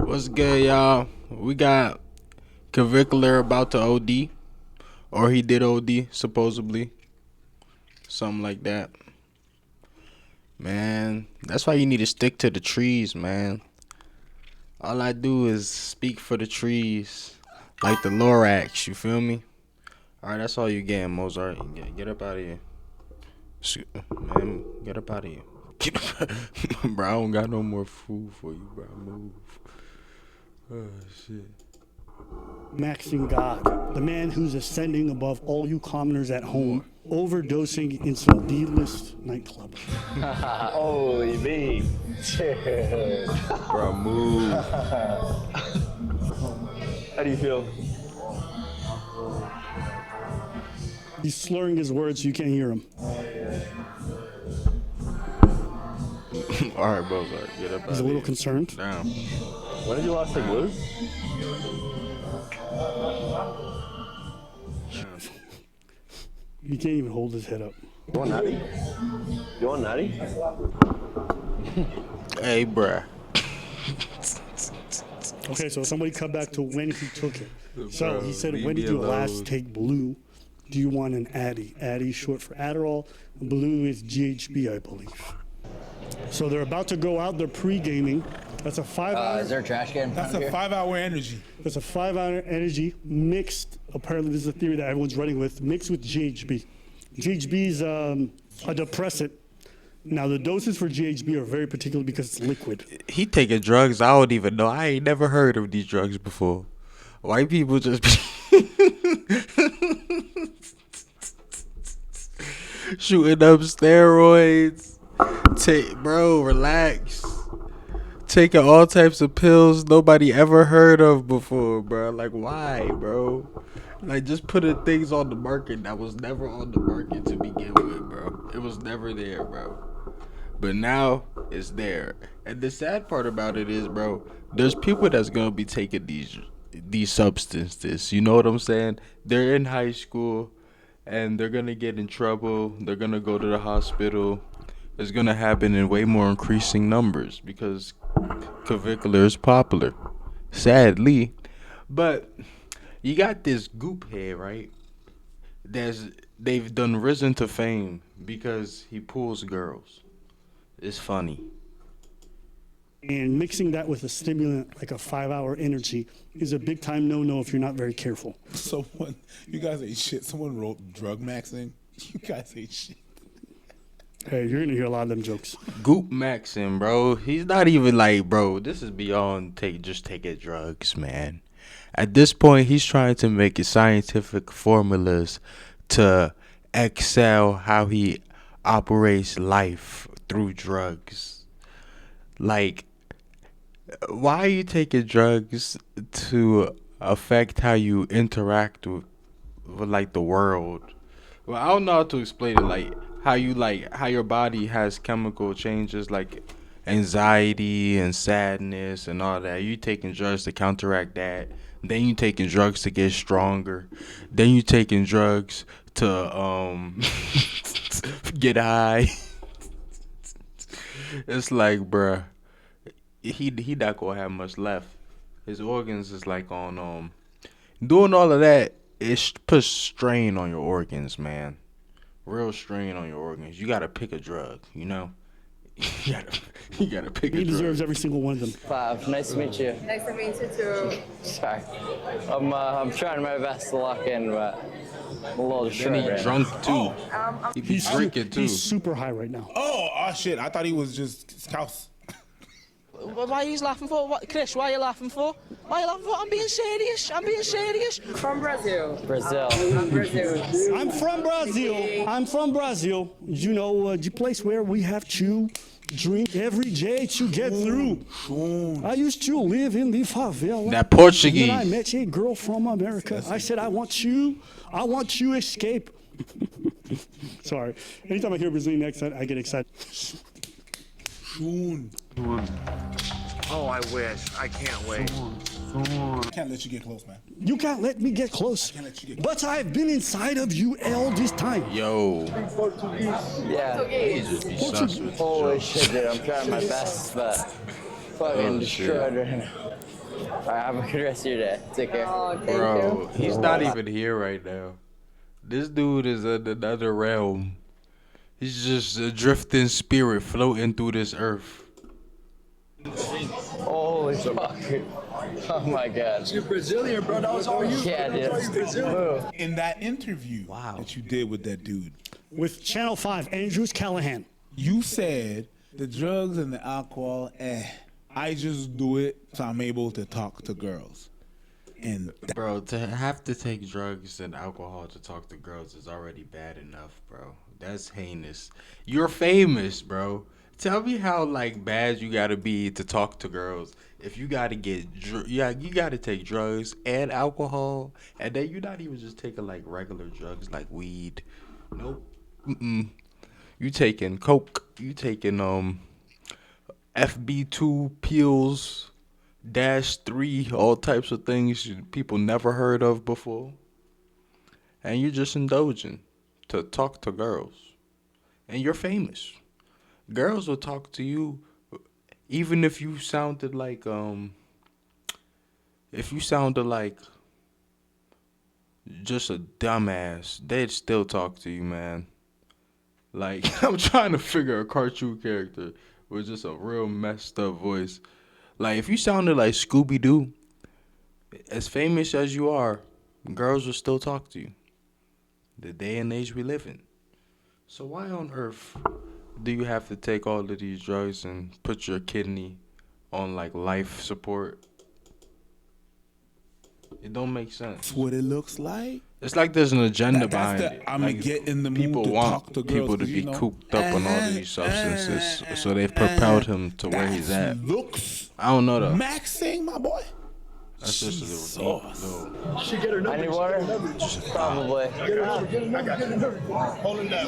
What's good, y'all? We got clavicular about to OD, or he did OD supposedly, something like that. Man, that's why you need to stick to the trees, man. All I do is speak for the trees, like the Lorax. You feel me? All right, that's all you getting, Mozart. Get up out of here, man. Get up out of here. Get up. Bro, I don't got no more food for you, bro. Move. Oh shit. Maxing God, the man who's ascending above all you commoners at home, overdosing in some D-list nightclub. Holy me. Dude. Bro, move. How do you feel? He's slurring his words so you can't hear him. All right, Mozart. Get up out He's a of little here. concerned. Down. When did you last take blue? He can't even hold his head up. You want natty? You want natty? Hey, bruh. Okay, so somebody cut back to when he took it. So Bro, he said, leave when me did you alone. last take blue? Do you want an Addy? Addy short for Adderall. Blue is GHB, I believe. So they're about to go out. They're pre-gaming. That's a 5-hour. Is there a trash can? That's a 5-hour energy. That's a 5-hour energy mixed. Apparently, this is a theory that everyone's running with. Mixed with GHB. GHB is a depressant. Now the doses for GHB are very particular because it's liquid. He taking drugs I don't even know. I ain't never heard of these drugs before. White people just be shooting up steroids. Bro, relax. Taking all types of pills nobody ever heard of before, bro. Like, why, bro? Like, just putting things on the market that was never on the market to begin with, bro. It was never there, bro. But now it's there. And the sad part about it is, bro, there's people that's gonna be taking these substances. You know what I'm saying? They're in high school and they're gonna get in trouble. They're gonna go to the hospital. It's gonna happen in way more increasing numbers because clavicular is popular. Sadly. But you got this goop head, right? They've done risen to fame because he pulls girls. It's funny. And mixing that with a stimulant like a 5-hour energy is a big time no-no if you're not very careful. Someone, you guys ain't shit. Someone wrote drug maxing. You guys ain't shit. Hey, you're gonna hear a lot of them jokes. Goop Maxim, bro. He's not even like, bro, this is beyond just taking drugs, man. At this point, he's trying to make it scientific formulas to excel how he operates life through drugs. Like, why are you taking drugs to affect how you interact with like the world? Well, I don't know how to explain it. How your body has chemical changes like anxiety and sadness and all that. You taking drugs to counteract that. Then you taking drugs to get stronger. Then you taking drugs to get high. It's like, bruh, he not gonna have much left. His organs is like on doing all of that. It puts strain on your organs, man. Real strain on your organs. You gotta pick a drug, you know. you gotta pick a He drug. deserves every single one of them. Five. Nice to meet you. Nice to meet you too. Sorry. I'm trying my best to lock in, but I'm a little short. Then he right drunk too. He be He's drinking too. He's super high right now. Oh shit. I thought he was just Scouse. Why are you laughing for? Chris, why are you laughing for? Why are you laughing for? I'm being serious. I'm being serious. From Brazil. now. Brazil. I'm Brazil. I'm from Brazil. I'm from Brazil. You know, the place where we have to drink every day to get through. I used to live in the favela. That Portuguese. Then I met a girl from America. I said, I want you escape. Sorry. Anytime I hear a Brazilian accent, I get excited. Oh, I wish. I can't wait. I can't let you get close, man. You can't let me get close. Can't let you get close. But I've been inside of you all this time. Yo, Yeah. he just be sus with the Holy jokes. shit, dude. I'm trying my best, but fucking Oh, destroyed shit. right now. Alright, have a good rest of your day. Take care. Oh, thank Bro, you. he's not even here right now. This dude is in another realm. He's just a drifting spirit floating through this earth. Holy fuck. Oh my god. You're Brazilian, bro. That was all you. Yeah, dude. In that interview Wow. that you did with that dude, With Channel 5, Andrews Callahan. you said the drugs and the alcohol, I just do it so I'm able to talk to girls. And Bro, to have to take drugs and alcohol to talk to girls is already bad enough, bro. That's heinous. You're famous, bro. Tell me how like bad you gotta be to talk to girls. If you gotta you gotta take drugs and alcohol, and then you're not even just taking like regular drugs like weed. Nope. You taking coke. You taking FB2 pills. -3, all types of things people never heard of before. And you're just indulging to talk to girls. And you're famous. Girls will talk to you even if you sounded like just a dumbass, they'd still talk to you, man. Like I'm trying to figure a cartoon character with just a real messed up voice. Like if you sounded like Scooby Doo, as famous as you are, girls will still talk to you. The day and age we live in. So why on earth do you have to take all of these drugs and put your kidney on like life support? It don't make sense. that's what it looks like. It's like there's an agenda behind it. I'm Like, gonna get in the mood people to want talk to girls. people to 'Cause, be you know, cooped up on all of these substances, so they've propelled him to where he's at. Looks I don't know though. maxing, my boy. That's just a Jesus. little. She get her number. I need water? Probably. Get her number. Get her number. Get her number. Hold him down.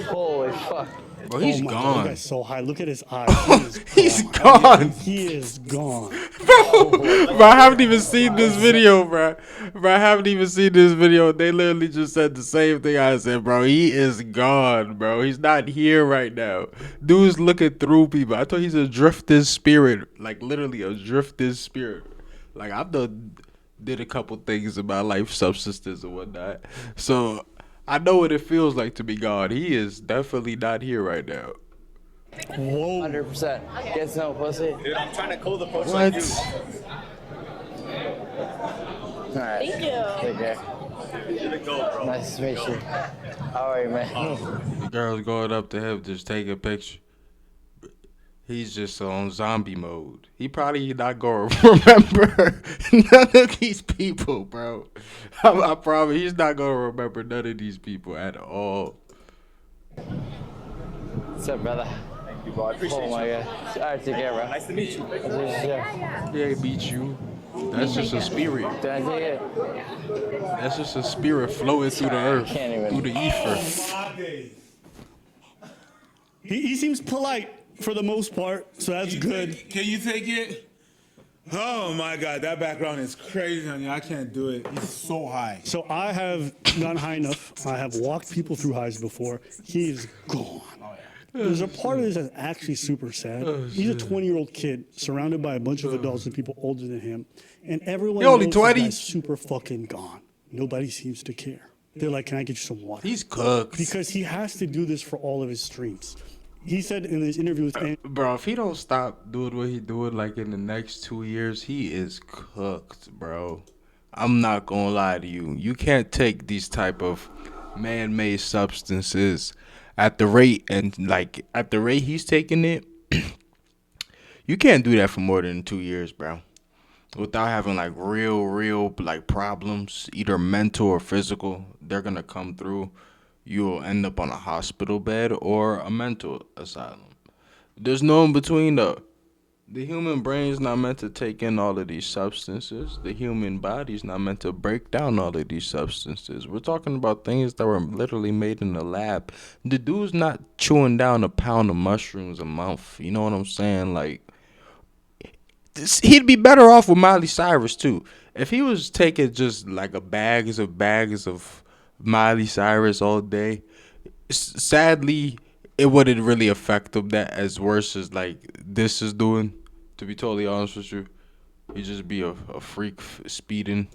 Holy fuck. Bro, he's Oh my God, gone. that guy's so high. Look at his eyes. He's gone. He is gone. Bro, I haven't even seen this video, bro. I haven't even seen this video. They literally just said the same thing I said, bro. He is gone, bro. He's not here right now. Dude's looking through people. I thought he's a drifting spirit. Like, literally a drifting spirit. Like, I've did a couple things in my life, substances and whatnot. So, I know what it feels like to be gone. He is definitely not here right now. Whoa. 100%. Get some pussy. Dude, I'm trying to call the post What? like you. Alright. Thank you. Take care. You're the goat, bro. Nice to meet you. How are you, man? The girl's going up to him, just take a picture. He's just on zombie mode. He probably not gonna remember none of these people, bro. I promise he's not gonna remember none of these people at all. What's up, brother? Thank you, bro. I appreciate Oh my you. god. Alright, take care, bro. Nice to meet you. Yeah. He ain't beat you. That's just a spirit. Did I take it? That's just a spirit floating through the earth, Can't even. through the ether. He seems polite for the most part, so that's good. Can you take it? Oh my God, that background is crazy on you. I can't do it. He's so high. So I have gone high enough. I have walked people through highs before. He is gone. There's a part of this that's actually super sad. He's a 20-year-old kid surrounded by a bunch of adults and people older than him, and everyone He only knows this 20? guy's super fucking gone. Nobody seems to care. They're like, "Can I get you some water?" He's cooked. Because he has to do this for all of his streams. He said in his interview with Bro, if he don't stop doing what he doing like in the next 2 years, he is cooked, bro. I'm not gonna lie to you. You can't take these type of man-made substances at the rate he's taking it. You can't do that for more than 2 years, bro, without having like real like problems, either mental or physical. They're gonna come through. You'll end up on a hospital bed or a mental asylum. There's no in between though. The human brain's not meant to take in all of these substances. The human body's not meant to break down all of these substances. We're talking about things that were literally made in the lab. The dude's not chewing down a pound of mushrooms a month. You know what I'm saying? Like, he'd be better off with Miley Cyrus too. If he was taking just like bags of Miley Cyrus all day, sadly, it wouldn't really affect him that as worse as like this is doing. To be totally honest with you, he just be a freak speeding.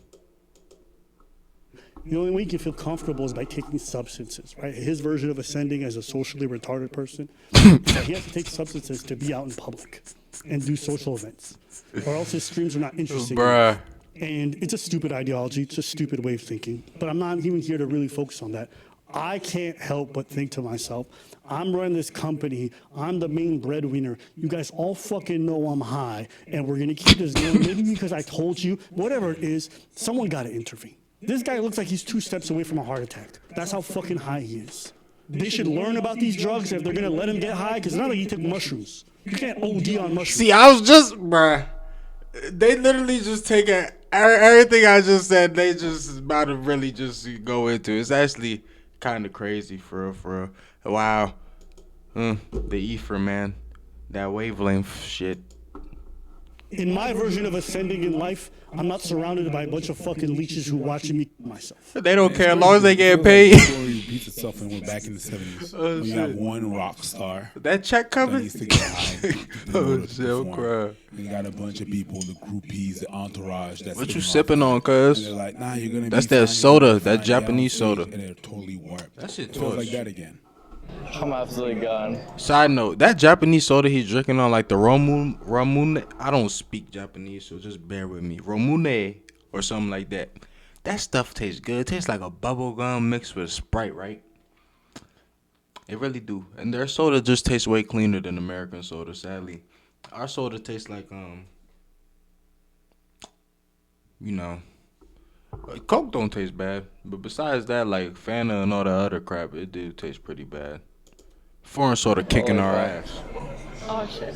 The only way you can feel comfortable is by taking substances, right? His version of ascending as a socially retarded person, is that he has to take substances to be out in public and do social events, or else his streams are not interesting. Bruh. And it's a stupid ideology. It's a stupid way of thinking. But I'm not even here to really focus on that. I can't help but think to myself, I'm running this company. I'm the main breadwinner. You guys all fucking know I'm high, and we're gonna keep this going. Maybe because I told you, whatever it is, someone got to intervene. This guy looks like he's 2 steps away from a heart attack. That's how fucking high he is. They should learn about these drugs if they're gonna let him get high, because it's not like he took mushrooms. You can't OD on mushrooms. See, I was just, bruh. They literally just take everything I just said. They just about to really just go into. It's actually kind of crazy for real, for real. Wow, the ether, man, that wavelength shit. In my version of ascending in life, I'm not surrounded by a bunch of fucking leeches who watching me myself. They don't care as long as they get paid. The story repeats itself and we're back in the 70s. When you have one rock star That check that coming. needs to get high. Oh shit, I'm perform. crying. You got a bunch of people, the groupies, the entourage. That's What you giving sipping off- on, cuz? And they're like, nah, you're gonna That's be that fine, soda, you're gonna be that fine, Japanese yeah, on soda. stage, And they're totally warped. That shit feels like torch. that again. I'm absolutely gone. Side note, that Japanese soda he's drinking on, like the Ramune, I don't speak Japanese, so just bear with me. Ramune or something like that. That stuff tastes good. It tastes like a bubble gum mixed with Sprite, right? It really do. And their soda just tastes way cleaner than American soda, sadly. Our soda tastes like, Coke don't taste bad. But besides that, like Fanta and all the other crap, it do taste pretty bad. Foreign soda kicking our ass. Oh shit.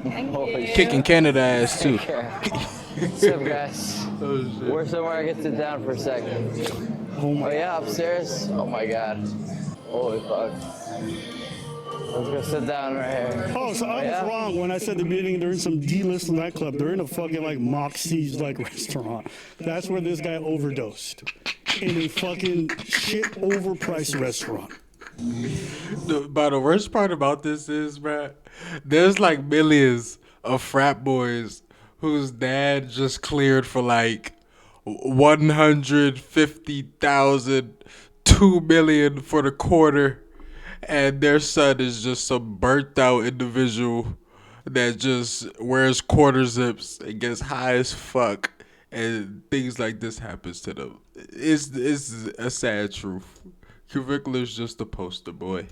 Thank you. Kicking Canada ass too. What's up, guys? Where's somewhere I can sit down for a second? Oh yeah, upstairs? Oh my god. Holy fuck. Let's go sit down right here. Oh, so I was wrong when I said the beginning they're in some D-list nightclub. They're in a fucking like Moxie's like restaurant. That's where this guy overdosed. In a fucking shit overpriced restaurant. But the worst part about this is, bruh, there's like millions of frat boys whose dad just cleared for like 150,000, 2 million for the quarter, and their son is just some burnt out individual that just wears quarter zips and gets high as fuck, and things like this happens to them. It's a sad truth. Clavicular's just a poster boy.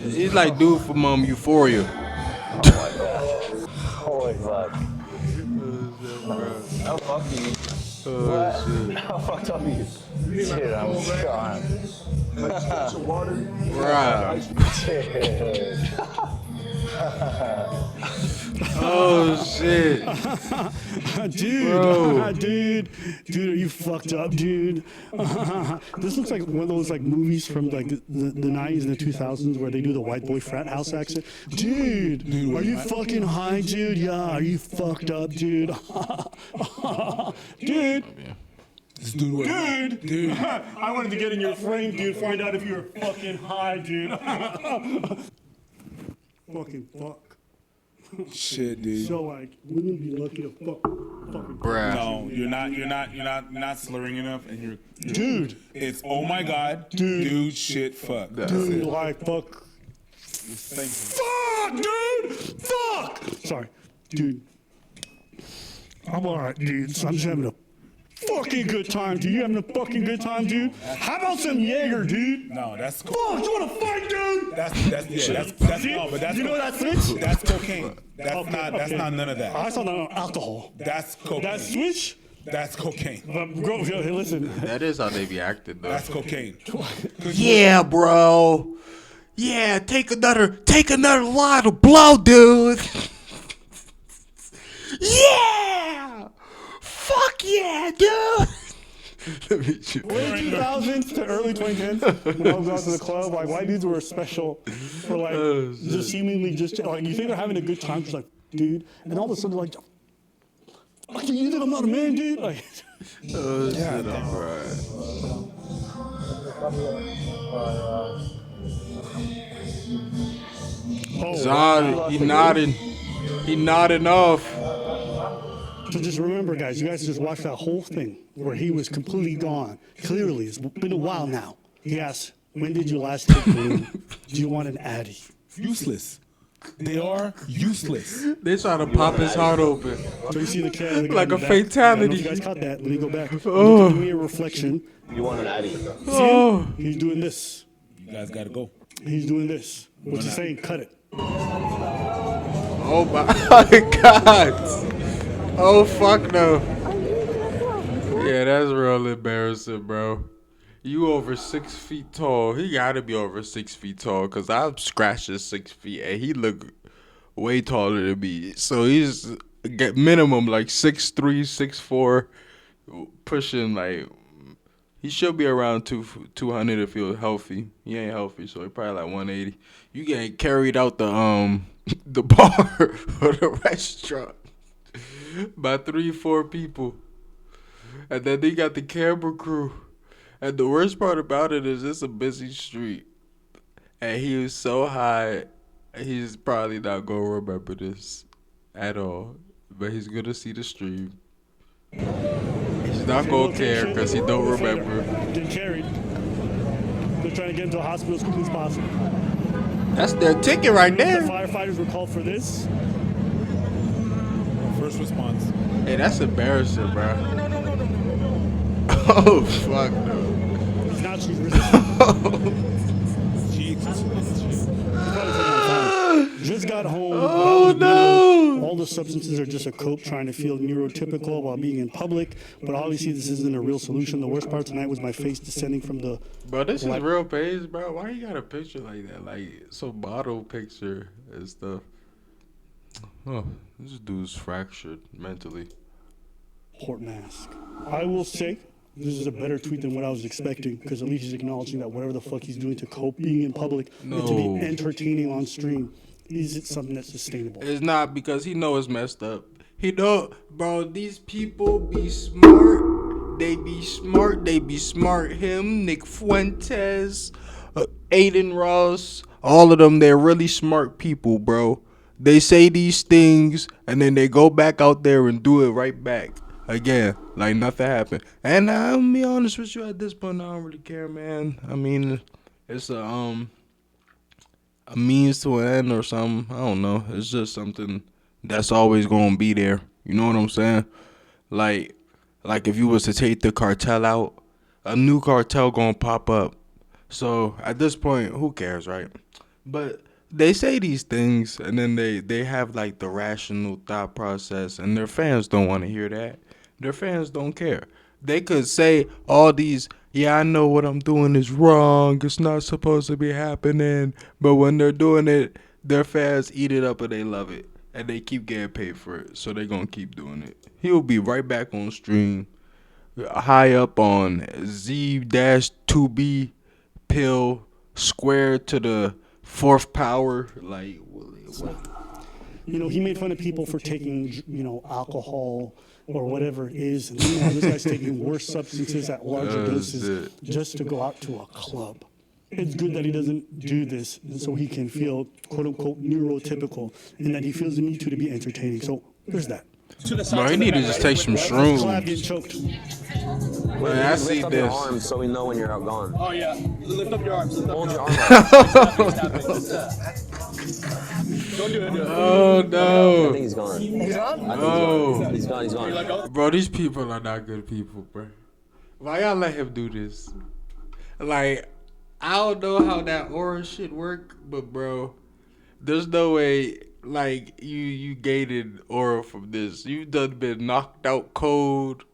He's like dude from Euphoria. Holy fuck. How fuck you? What? How fucked up you? Dude, I'm gone. Some water. Right. Dude. Oh shit. Dude, are you fucked up, dude? This looks like one of those like movies from like the 90s and the 2000s where they do the white boy frat house accent. Dude, are you fucking high, dude? Yeah, are you fucked up, dude? Dude. This dude, Dude, I wanted to get in your frame, dude. Find out if you were fucking high, dude. Fucking fuck. shit, dude. So like, women be lucky to fuck. Fucking. Bruh. No, you're not slurring enough, and you're Dude. It's oh my god, dude, shit, fuck. Dude, like fuck. Thank Fuck, dude. Fuck. Sorry, dude. I'm alright, dude. So I'm just having a fucking good time, dude. You having a fucking good time, dude? How about some Jaeger, dude? you. No, that's cool. Fuck, you wanna fight, dude? That's no, but that's You know that switch? That's cocaine. That's Okay, not okay. none of I that. saw that on alcohol. That's cocaine. That switch? That's cocaine. Bro, hey, listen. That is how they be acting though. That's cocaine. Yeah, bro. Yeah, take another line of blow, dude. Yeah. Fuck yeah, dude. Let me shoot. Late 2000s to early 2010s, when I was out to the club, like white dudes were special for like just seemingly just like you think they're having a good time, just like dude, and all of a sudden they're like, fuck you think I'm not a man, dude? Like, Oh shit, alright. wow. He nodding. He nodding off. So just remember, guys, you guys just watched that whole thing where he was completely gone. Clearly, it's been a while now. He asked, when did you last take glue? Do you want an Addy? Useless. They are useless. They trying to pop his heart open. So you see the cat Like a I don't know fatality. if you guys caught that. Let me go back. Oh. Look at the mirror reflection. You want an Addy? Oh. He's doing this. You guys gotta go. He's doing this. What's he saying? Cut it. Oh my God. Oh fuck no. Yeah, that's real embarrassing, bro. You over 6 feet tall. He gotta be over 6 feet tall, cause I've scratched his 6 feet and he look way taller than me. So he's get minimum like 6'3", 6'4", pushing like he should be around 200 if he was healthy. He ain't healthy, so he probably like 180. You getting carried out the the bar or the restaurant by 3-4 people, and then they got the camera crew. And the worst part about it is it's a busy street. And he was so high, he's probably not going to remember this at all. But he's going to see the stream. He's not going to care because he don't remember. Getting carried. They're trying to get him to the hospital as quickly as possible. That's their ticket right The there. firefighters were called for this. First response. Hey, that's embarrassing, bro. Oh, fuck no. He's not she's resisting. Just got home. Oh, no. All the substances are just a cope trying to feel neurotypical while being in public. But obviously, this isn't a real solution. The worst part tonight was my face descending from the. Bro, this is real page, bro. Why you got a picture like that? Like, some model picture and stuff. Oh, this dude's fractured mentally. Port mask. I will say this is a better tweet than what I was expecting because at least he's acknowledging that whatever the fuck he's doing to cope being in public and to be entertaining on stream, is it something that's sustainable? It's not, because he know it's messed up. He know, bro, these people be smart. They be smart. They be smart. Him, Nick Fuentes, Aiden Ross, all of them, they're really smart people, bro. They say these things and then they go back out there and do it right back again, like nothing happened. And I'll be honest with you, at this point, I don't really care, man. I mean, it's a means to an end or something. I don't know. It's just something that's always gonna be there. You know what I'm saying? Like if you was to take the cartel out, a new cartel gonna pop up. So at this point, who cares, right? But they say these things and then they have like the rational thought process, and their fans don't want to hear that. Their fans don't care. They could say all these, yeah, I know what I'm doing is wrong. It's not supposed to be happening. But when they're doing it, their fans eat it up and they love it. And they keep getting paid for it. So they're going to keep doing it. He'll be right back on stream, high up on Z-2B pill, squared to the fourth power. Like, what? You know, he made fun of people for taking, alcohol or whatever it is. And now this guy's taking worse substances at larger doses just to go out to a club. It's good that he doesn't do this and so he can feel, quote unquote, neurotypical, and that he feels the need to be entertaining. So there's that. Bro, he need to just take some shrooms. Collab getting choked. Man, I see Lift up your this. arms so we know when you're outgone. Oh yeah, lift up your arms. Hold your arm Don't do it. Oh, I no. think he's gone. He's on? Oh. He's gone. He's gone. Bro, these people are not good people, bro. Why y'all let him do this? Like, I don't know how that aura shit work, but bro, there's no way, like, you gained aura from this. You've done been knocked out cold.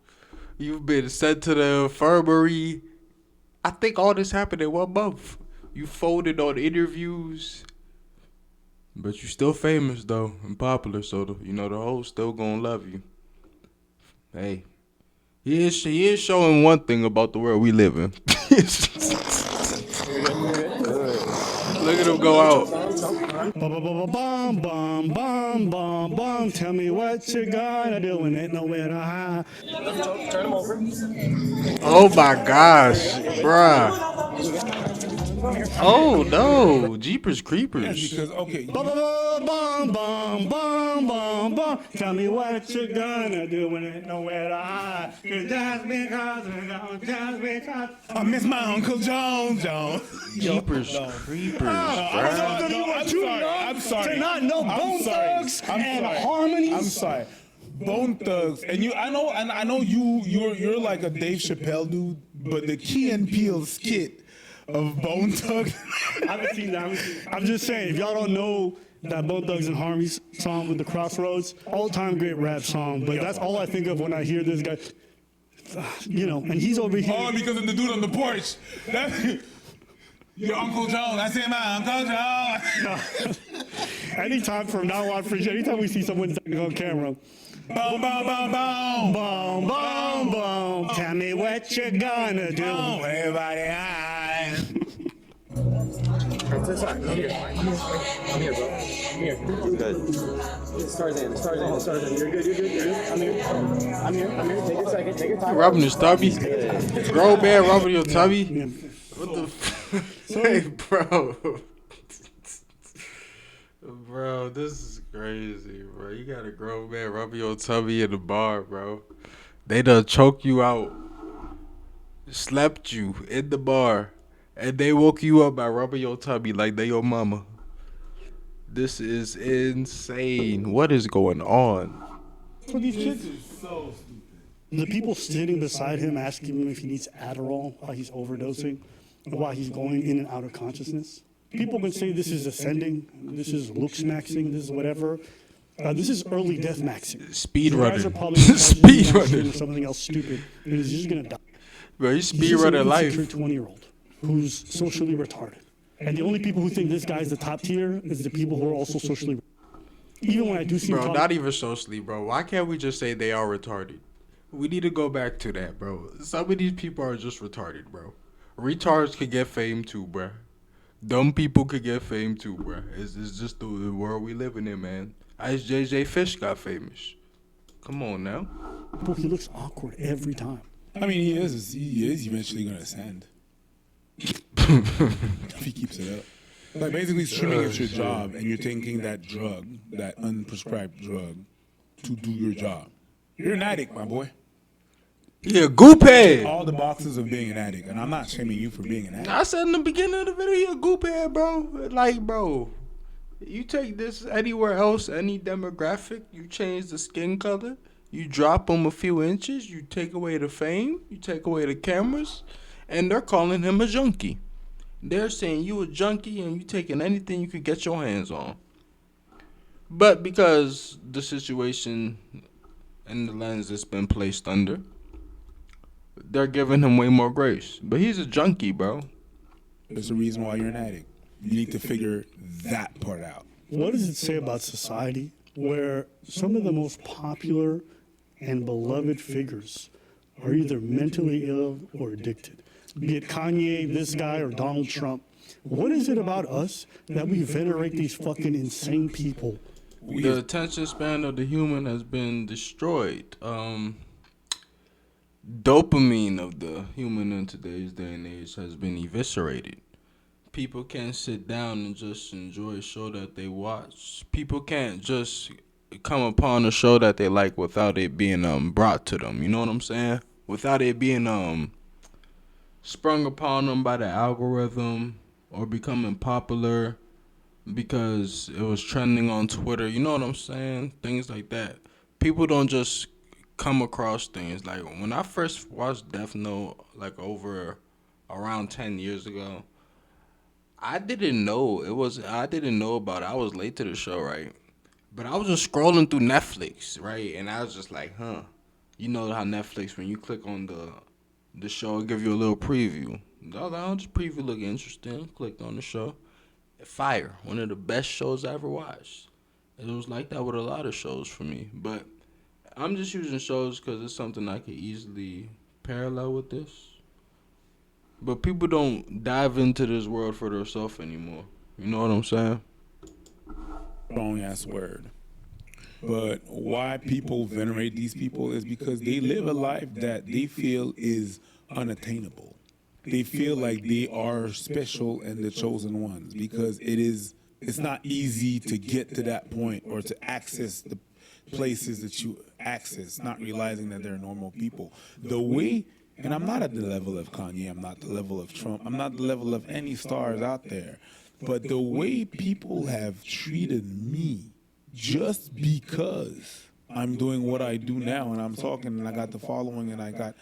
You've been sent to the infirmary. I think all this happened in 1 month. You folded on interviews. But you still famous, though, and popular, so, the hoes still gonna love you. Hey. He is showing one thing about the world we live in. Look at him go out. Bum, bum, bum, bum, bum. Tell me what you gonna do when ain't nowhere to hide. Turn him over. Oh my gosh, bruh. Oh no, Jeepers Creepers. Yes, because okay, Bum, bum, bum, bum, bum, bum, bum. Tell me what you gonna do when there's nowhere to hide. 'Cause just because. I miss my Uncle Jones. Jeepers No. Creepers, I'm bruh. sorry. To not know Bone Thugs and Harmonies. I'm sorry. Bone Thugs, and I know you're like a Dave Chappelle dude, but the Key and Peele skit of Bone Thugs. I haven't seen that. I'm just saying, if y'all don't know that Bone Thugs and Harmonies song with the Crossroads, all-time great rap song, but that's all I think of when I hear this guy. You know, and he's over here. Oh, because of the dude on the porch. Your Uncle Jones. I said my Uncle Jones. Anytime from now on, anytime we see someone on camera. Boom, boom, boom, boom. Boom, boom, boom. Tell me what you gonna do. Boom, everybody high. Come here. I'm here, bro. I'm here. Good. Stars in. You're good. I'm here. Take your second. Take your time. Rubbing his tummy. Grown man rubbing your tummy. What the hey, bro. Bro, this is crazy, bro. You got a grown man rubbing your tummy in the bar, bro. They done choke you out, slept you in the bar, and they woke you up by rubbing your tummy like they your mama. This is insane. What is going on? For these kids, the people sitting beside him asking him if he needs Adderall while he's overdosing, while he's going in and out of consciousness. People can say this is ascending, this is looks maxing, this is whatever. This is early death maxing. Speed You guys running. are probably Speed running. something else stupid, and he's just gonna die. Bro, you He's speed just running an life. insecure 20-year-old who's socially retarded. And the only people who think this guy's the top tier is the people who are also socially retarded. Even when I do see him Bro, talk, not even socially, bro. Why can't we just say they are retarded? We need to go back to that, bro. Some of these people are just retarded, bro. Retards could get fame too, bro. Dumb people could get fame too, bro. It's just the world we living in, man. Ice JJ Fish got famous. Come on now. he looks awkward every time. I mean, he is eventually going to ascend. If he keeps it up. Like, basically, streaming is your job, and you're taking that drug, that unprescribed drug, to do your job. You're an addict, my boy. Yeah, goop head. All the boxes of being an addict, and I'm not shaming you for being an addict. I said in the beginning of the video, you're a goop head, bro. Like, bro, you take this anywhere else, any demographic, you change the skin color, you drop them a few inches, you take away the fame, you take away the cameras, and they're calling him a junkie. They're saying you a junkie and you taking anything you could get your hands on. But because the situation and the lens it's been placed under, they're giving him way more grace. But he's a junkie, bro. There's a reason why you're an addict. You need to figure that part out. What does it say about society where some of the most popular and beloved figures are either mentally ill or addicted? Be it Kanye, this guy, or Donald Trump. What is it about us that we venerate these fucking insane people? The attention span of the human has been destroyed. Dopamine of the human in today's day and age has been eviscerated. People can't sit down and just enjoy a show that they watch. People can't just come upon a show that they like without it being brought to them. You know what I'm saying? Without it being sprung upon them by the algorithm or becoming popular because it was trending on Twitter. You know what I'm saying? Things like that. People don't just come across things. Like when I first watched Death Note, like over around 10 years ago, I didn't know about it. I was late to the show, right? But I was just scrolling through Netflix, right? And I was just like, you know how Netflix, when you click on the show, it'll give you a little preview. I was like, oh, this preview look interesting. Clicked on the show. Fire. One of the best shows I ever watched. It was like that with a lot of shows for me. But I'm just using shows because it's something I could easily parallel with this. But people don't dive into this world for themselves anymore. You know what I'm saying? Wrong ass word. But why people venerate these people is because they live a life that they feel is unattainable. they feel like they are special and the chosen ones because it's not easy to get to that point or to access the places that you access, not realizing that they're normal people. The way, and I'm not at the level of Kanye, I'm not the level of Trump, I'm not the level of any stars out there, but the way people have treated me just because I'm doing what I do now and I'm talking and I got the following and I got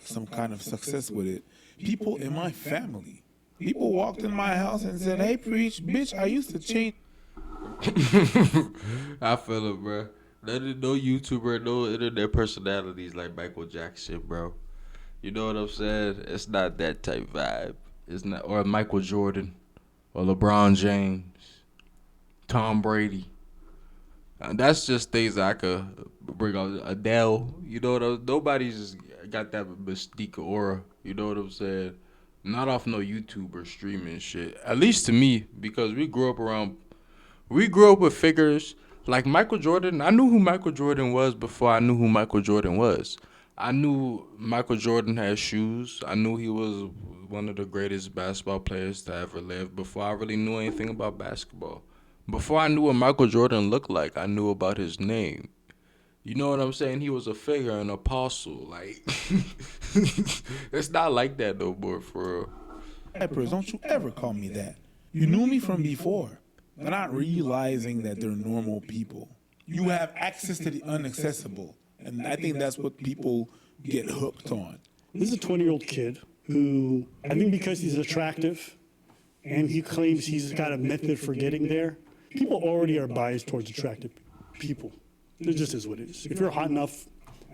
some kind of success with it. People in my family, people walked in my house and said, "Hey, preach, bitch, I used to change." I feel it, bro. No YouTuber, no internet personalities like Michael Jackson, bro. You know what I'm saying? It's not that type vibe. It's not, or Michael Jordan, or LeBron James, Tom Brady. That's just things I could bring up. Adele, you know what nobody's just got that mystique aura. You know what I'm saying? Not off no YouTuber streaming shit. At least to me, because we grew up with figures like Michael Jordan. I knew who Michael Jordan was before I knew who Michael Jordan was. I knew Michael Jordan had shoes. I knew he was one of the greatest basketball players to ever live before I really knew anything about basketball. Before I knew what Michael Jordan looked like, I knew about his name. You know what I'm saying? He was a figure, an apostle. Like, it's not like that no more, for real. Peppers, don't you ever call me that. You knew me from before. They're not realizing that they're normal people. You have access to the inaccessible. And I think that's what people get hooked on. This is a 20-year-old kid who, I think because he's attractive and he claims he's got a method for getting there, people already are biased towards attractive people. It just is what it is. If you're hot enough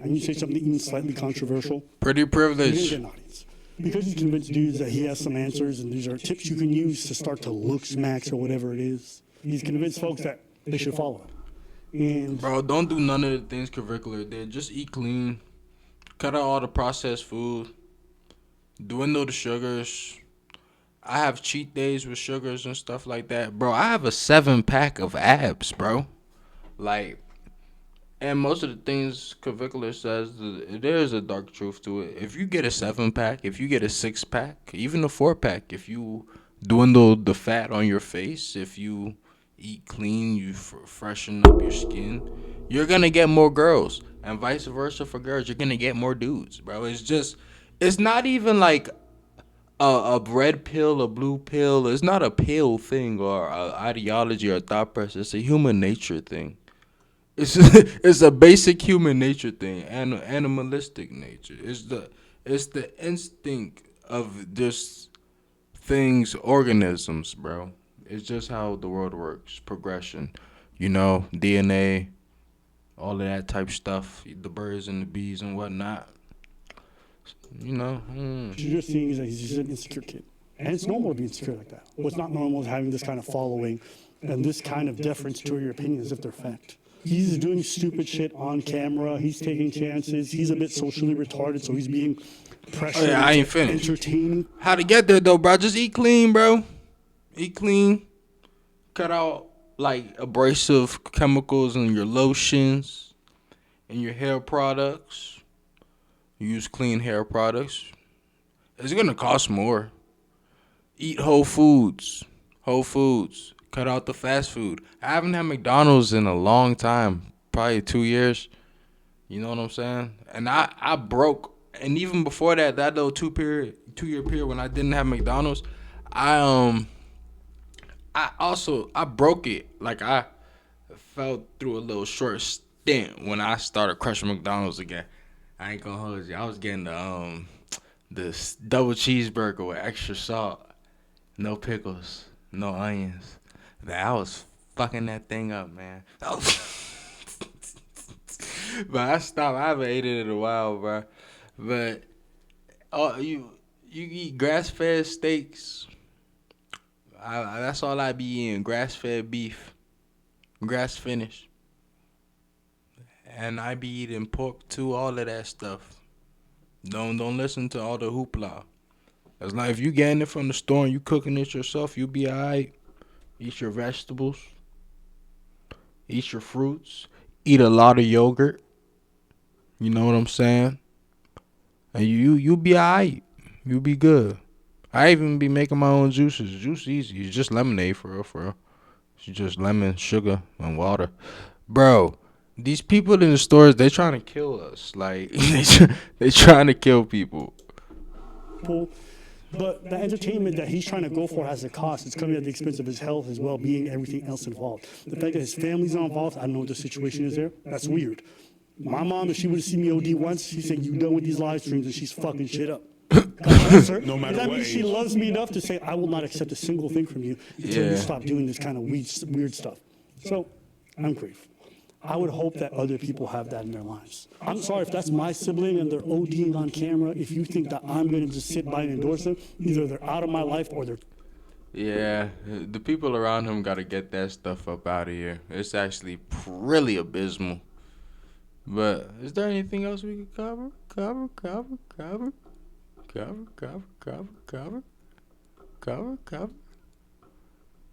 and you say something even slightly controversial, Pretty you're going to privileged. get an audience. Because he's convinced dudes that he has some answers and these are tips you can use to start to look smacks or whatever it is, he's convinced folks that they should follow it. And Bro, don't do none of the things curricular did. Just eat clean. Cut out all the processed food. Dwindle the sugars. I have cheat days with sugars and stuff like that. Bro, I have a 7-pack of abs, bro. Like, and most of the things Curricular says, there's a dark truth to it. If you get a 7-pack, if you get a 6-pack, even a 4-pack, if you dwindle the fat on your face, if you eat clean, you freshen up your skin, you're gonna get more girls, and vice versa for girls. You're gonna get more dudes, bro. It's not even like a red pill, a blue pill. It's not a pill thing or a ideology or a thought process. It's a human nature thing. It's it's a basic human nature thing, and animalistic nature. It's the instinct of just things, organisms, bro. It's just how the world works. Progression, DNA, all of that type stuff. The birds and the bees and whatnot. what you're just seeing is that he's just an insecure kid. And it's normal to be insecure like that. What's not normal is having this kind of following and this kind of deference to your opinions if they're fact. He's doing stupid shit on camera. He's taking chances. He's a bit socially retarded, so he's being pressured. Oh, yeah, I ain't finished. Entertaining. How to get there though, bro? Just eat clean, bro. Eat clean. Cut out like abrasive chemicals in your lotions and your hair products. Use clean hair products. It's gonna cost more. Eat whole foods. Whole foods. Cut out the fast food. I haven't had McDonald's in a long time. Probably 2 years. You know what I'm saying? And I broke. And even before that little 2-year period when I didn't have McDonald's, I broke it. Like I fell through a little short stint when I started crushing McDonald's again. I ain't gonna hold you. I was getting the double cheeseburger with extra salt, no pickles, no onions. Man, I was fucking that thing up, man. But I stopped. I haven't ate it in a while, bro. But you eat grass fed steaks. That's all I be eating. Grass fed beef, grass finished, and I be eating pork too. All of that stuff. Don't listen to all the hoopla. It's like if you getting it from the store and you cooking it yourself, you be alright. Eat your vegetables. Eat your fruits. Eat a lot of yogurt. You know what I'm saying? And you be alright. You be good. I even be making my own juices. Juice easy. It's just lemonade for real, for real. It's just lemon, sugar, and water. Bro, these people in the stores, they trying to kill us. Like, they trying to kill people. But the entertainment that he's trying to go for has a cost. It's coming at the expense of his health, his well-being, everything else involved. The fact that his family's not involved, I don't know what the situation is there. That's weird. My mom, if she would have seen me OD once, she said, "You done with these live streams," and she's fucking shit up. No matter that what means she age. loves me enough to say, "I will not accept a single thing from you until you stop doing this kind of weird stuff." So I'm grateful. I would hope that other people have that in their lives. I'm sorry if that's my sibling and they're ODing on camera. If you think that I'm going to just sit by and endorse them, either they're out of my life or they're... Yeah, the people around him got to get that stuff up out of here. It's actually really abysmal. But is there anything else we could cover? Cover.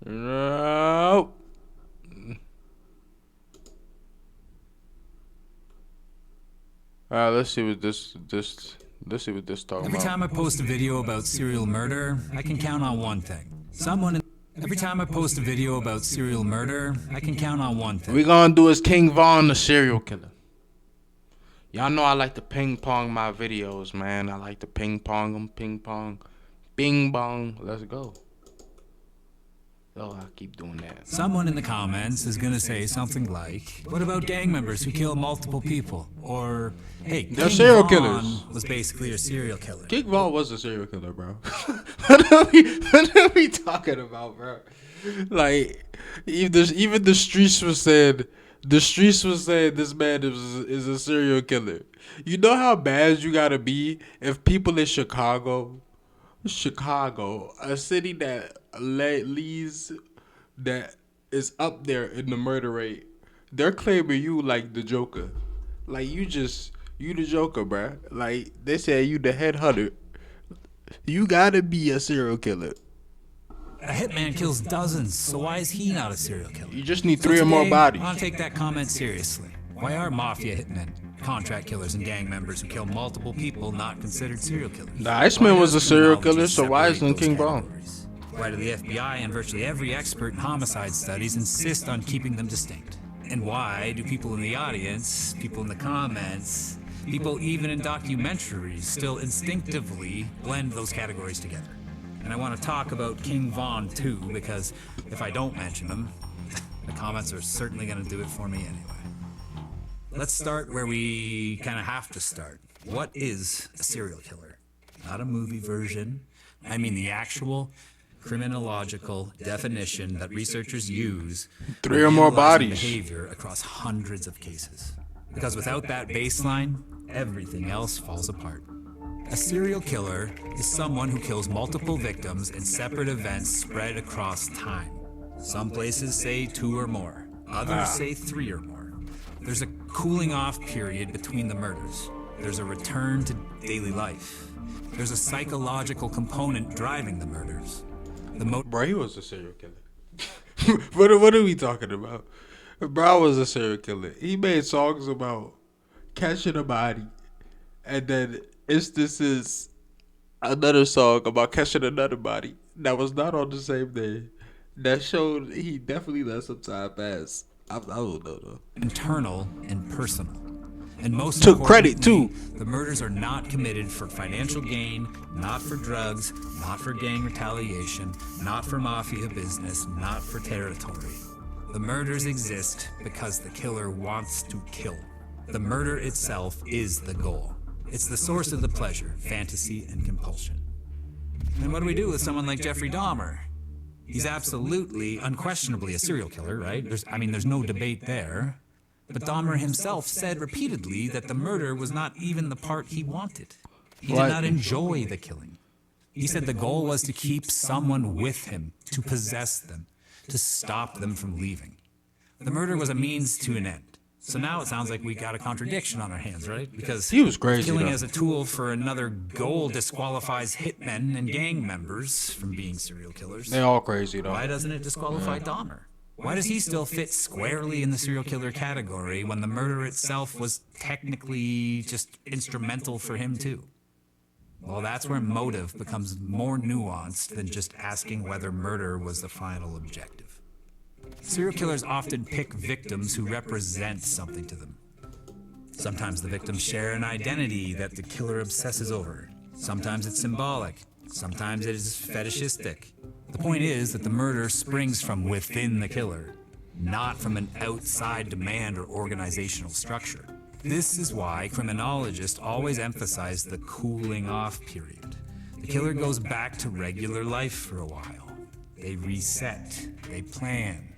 No. Let's see what this talking Every about. time I post a video about serial murder, I can count on one thing. Every time I post a video about serial murder, I can count on one thing. We gonna do is King Von the serial killer. Y'all know I like to ping pong my videos, man. I like to ping pong them, ping pong, bing bong. Let's go. Oh, I keep doing that. Someone in the comments is gonna say something like, "What about gang members who kill multiple people?" Or, "Hey, They're King serial Von killers." was basically a serial killer." King Von was a serial killer, bro. What are we talking about, bro? Like, even the streets was saying this man is a serial killer. You know how bad you gotta be if people in Chicago, a city that leads that is up there in the murder rate, they're claiming you like the Joker. Like you the Joker, bruh. Like they say you the head hunter. You gotta be a serial killer. A hitman kills dozens, so why is he not a serial killer? You just need So 3 or more today, bodies. I want to take that comment seriously. Why are mafia hitmen, contract killers, and gang members who kill multiple people not considered serial killers? The Iceman was a serial killer, Criminology so why separate isn't those King Von? categories? Why do the FBI and virtually every expert in homicide studies insist on keeping them distinct? And why do people in the audience, people in the comments, people even in documentaries still instinctively blend those categories together? And I want to talk about King Von too, because if I don't mention him, the comments are certainly going to do it for me anyway. Let's start where we kind of have to start. What is a serial killer? Not a movie version. I mean the actual criminological definition that researchers use 3 or more analyzing bodies. behavior across hundreds of cases. Because without that baseline, everything else falls apart. A serial killer is someone who kills multiple victims in separate events spread across time. Some places say 2 or more. Others say 3 or more. There's a cooling off period between the murders. There's a return to daily life. There's a psychological component driving the murders. Bro, he was a serial killer. What are we talking about? Bro was a serial killer. He made songs about catching a body, and then instances another song about catching another body that was not on the same day. That showed he definitely let some time pass. I don't know though. Internal and personal. And most Took credit, importantly, too. the murders are not committed for financial gain, not for drugs, not for gang retaliation, not for mafia business, not for territory. The murders exist because the killer wants to kill. The murder itself is the goal. It's the source of the pleasure, fantasy, and compulsion. And what do we do with someone like Jeffrey Dahmer? He's absolutely, unquestionably a serial killer, right? There's no debate there. But Dahmer himself said repeatedly that the murder was not even the part he wanted. He did not enjoy the killing. He said the goal was to keep someone with him, to possess them, to stop them from leaving. The murder was a means to an end. So now it sounds like we got a contradiction on our hands, right? Because He was crazy, killing though. as a tool for another goal disqualifies hitmen and gang members from being serial killers. They all crazy though. Why doesn't it disqualify Dahmer? Why does he still fit squarely in the serial killer category when the murder itself was technically just instrumental for him too? Well, that's where motive becomes more nuanced than just asking whether murder was the final objective. Serial killers often pick victims who represent something to them. Sometimes the victims share an identity that the killer obsesses over. Sometimes it's symbolic. Sometimes it is fetishistic. The point is that the murder springs from within the killer, not from an outside demand or organizational structure. This is why criminologists always emphasize the cooling off period. The killer goes back to regular life for a while. They reset, they plan,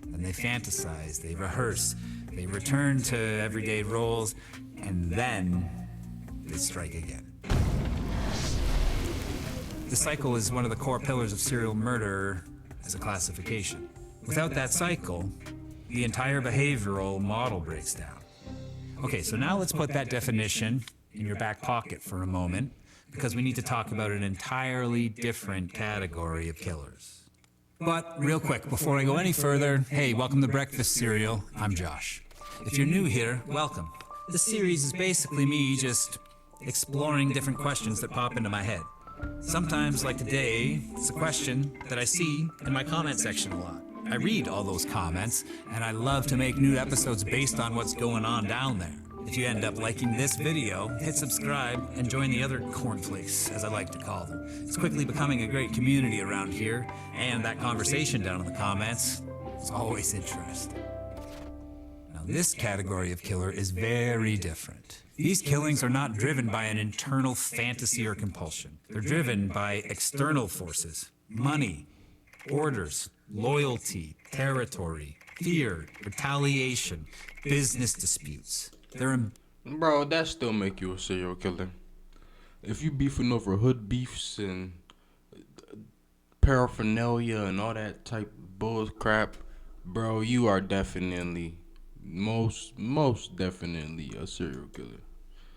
then they fantasize, they rehearse, they return to everyday roles, and then they strike again. The cycle is one of the core pillars of serial murder as a classification. Without that cycle, the entire behavioral model breaks down. Okay, so now let's put that definition in your back pocket for a moment, because we need to talk about an entirely different category of killers. But real quick, before I go any further, hey, welcome to Breakfast Cereal. I'm Josh. If you're new here, welcome. This series is basically me just exploring different questions that pop into my head. Sometimes, like today, it's a question that I see in my comment section a lot. I read all those comments, and I love to make new episodes based on what's going on down there. If you end up liking this video, hit subscribe and join the other cornflakes, as I like to call them. It's quickly becoming a great community around here, and that conversation down in the comments is always interesting. Now, this category of killer is very different. These killings are not driven by an internal fantasy or compulsion. They're driven by external forces, money, orders, loyalty, territory, fear, retaliation, business disputes. Bro, that still make you a serial killer. If you beefing over hood beefs and paraphernalia and all that type of bull crap, bro, you are definitely, most definitely a serial killer.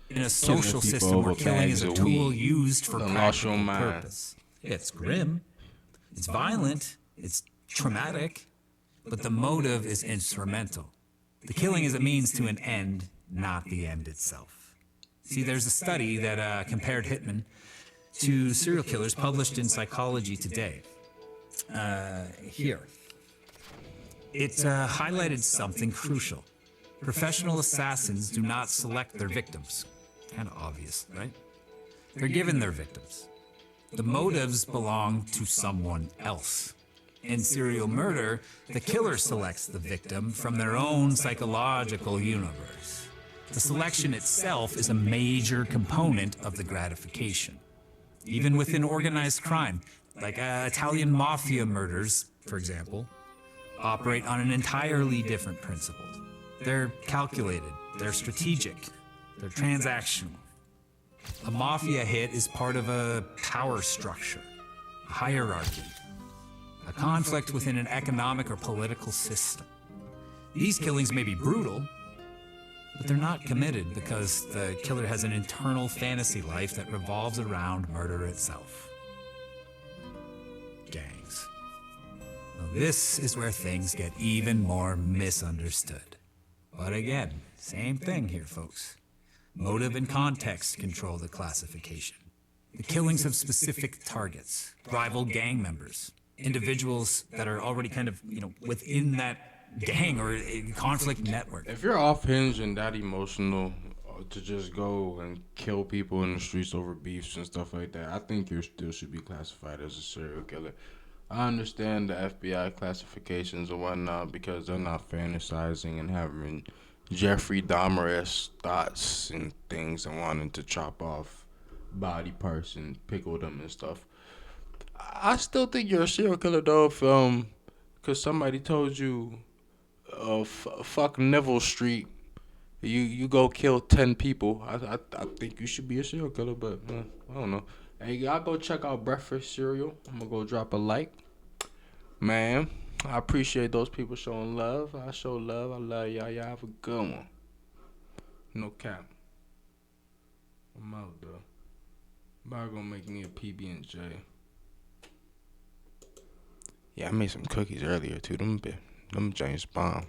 In a social system where killing is a tool used for practical purpose. It's grim, it's violent, it's traumatic, but the motive is instrumental. The killing is a means to an end, not the end itself. See, there's a study that compared hitmen to serial killers published in Psychology Today. Here. It highlighted something crucial. Professional assassins do not select their victims. Kind of obvious, right? They're given their victims. The motives belong to someone else. In serial murder, the killer selects the victim from their own psychological universe. The selection itself is a major component of the gratification. Even within organized crime, like Italian mafia murders, for example, operate on an entirely different principle. They're calculated, they're strategic, they're transactional. A mafia hit is part of a power structure, a hierarchy, a conflict within an economic or political system. These killings may be brutal, but they're not committed because the killer has an internal fantasy life that revolves around murder itself. Gangs. Now, this is where things get even more misunderstood. But again, same thing here, folks. Motive and context control the classification. The killings have specific targets, rival gang members, individuals that are already kind of, within that gang or a conflict network. If you're off hinge and that emotional to just go and kill people in the streets over beefs and stuff like that, I think you still should be classified as a serial killer. I understand the FBI classifications and whatnot because they're not fantasizing and having Jeffrey Dahmer-esque thoughts and things and wanting to chop off body parts and pickle them and stuff. I still think you're a serial killer though, if because somebody told you, fuck Neville Street, you go kill 10 people. I think you should be a serial killer, but I don't know. Hey, y'all go check out Breakfast Cereal. I'm gonna go drop a like. Man, I appreciate those people showing love. I show love. I love y'all. Y'all have a good one. No cap. I'm out though. About gonna make me a PB&J. Yeah, I made some cookies earlier too. Them James bomb.